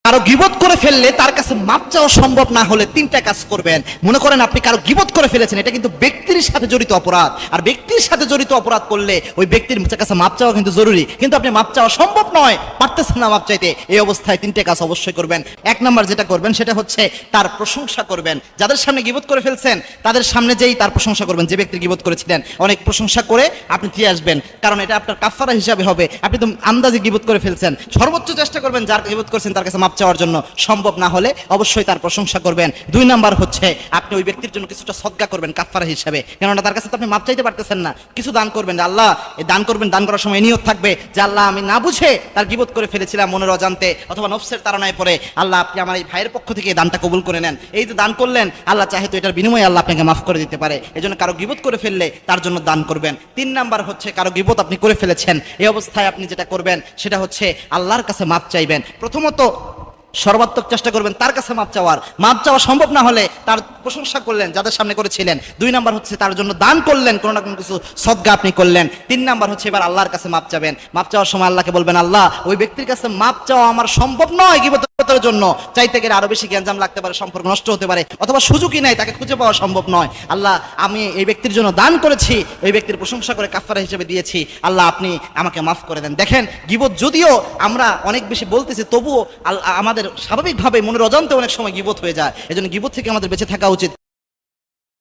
কারো গীবত করে ফেললে তার কাছে মাপ চাওয়া সম্ভব না হলে তিনটা কাজ করবেন। মনে করেন আপনি কারো গীবত করে ফেলেছেন, এটা কিন্তু ব্যক্তির সাথে জড়িত অপরাধ, আর ব্যক্তির সাথে জড়িত অপরাধ করলে ওই ব্যক্তির কাছে মাপ চাওয়া কিন্তু জরুরি, কিন্তু আপনি মাপ চাওয়া সম্ভব নয়, পারতেছেন না মাপ চাইতে। এই অবস্থায় তিনটে কাজ অবশ্যই করবেন। এক নাম্বার যেটা করবেন সেটা হচ্ছে তার প্রশংসা করবেন। যাদের সামনে গীবত করে ফেলছেন তাদের সামনে যেই তার প্রশংসা করবেন। যে ব্যক্তির গীবত করেছিলেন অনেক প্রশংসা করে আপনি দিয়ে আসবেন, কারণ এটা আপনার কাফারা হিসাবে হবে। আপনি তো আন্দাজে গীবত করে ফেলছেন, সর্বোচ্চ চেষ্টা করবেন যার গীবত করেছেন তার কাছে মাপ চাওয়ার জন্য। সম্ভব না হলে অবশ্যই তার প্রশংসা করবেন। দুই নাম্বার হচ্ছে আপনি ওই ব্যক্তির জন্য কিছুটা সদকা করবেন কাফারা হিসাবে, কেননা তার কাছে তো আপনি মাপ চাইতে পারতেছেন না। কিছু দান করবেন, আল্লাহ এই দান করবেন, দান করার সময় নিয়ত থাকবে যে আল্লাহ আমি না বুঝে তার গীবত করে ফেলেছিলাম মনের অজান্তে অথবা নফসের তাড়নায় পড়ে, আল্লাহ আপনি আমার এই ভাইয়ের পক্ষ থেকে এই দানটা কবুল করে নেন। এই যে দান করলেন, আল্লাহ চাহে তো এটার বিনিময়ে আল্লাহ আপনাকে মাফ করে দিতে পারে। এই জন্য কারো গীবত করে ফেললে তার জন্য দান করবেন। তিন নাম্বার হচ্ছে কারো গীবত আপনি করে ফেলেছেন, এই অবস্থায় আপনি যেটা করবেন সেটা হচ্ছে আল্লাহর কাছে মাপ চাইবেন। প্রথমত সর্বাত্মক চেষ্টা করবেন তার কাছে মাপ চাওয়ার। মাপ চাওয়া সম্ভব না হলে তার প্রশংসা করলেন যাদের সামনে করেছিলেন। দুই নাম্বার হচ্ছে তার জন্য দান করলেন, কোনো না কোনো কিছু সদকা আপনি করলেন। তিন নাম্বার হচ্ছে এবার আল্লাহর কাছে মাপ চাবেন। মাপ চাওয়ার সময় আল্লাহকে বলবেন, আল্লাহ ওই ব্যক্তির কাছে মাপ চাওয়া আমার সম্ভব নয়, গীবতের জন্য চাইতে গেলে আরো বেশি গ্যাঞ্জাম লাগতে পারে, সম্পর্ক নষ্ট হতে পারে, অথবা সুযোগই নাই, তাকে খুঁজে পাওয়া সম্ভব নয়। আল্লাহ আমি এই ব্যক্তির জন্য দান করেছি, ওই ব্যক্তির প্রশংসা করে কাফারা হিসেবে দিয়েছি, আল্লাহ আপনি আমাকে মাফ করে দেন। দেখেন গীবত যদিও আমরা অনেক বেশি বলতেছি, তবুও আমাদের স্বাভাবিকভাবে মনের অজান্তে অনেক সময় গীবত হয়ে যায়। এজন্য গীবত থেকে আমাদের বেঁচে থাকা উচিত।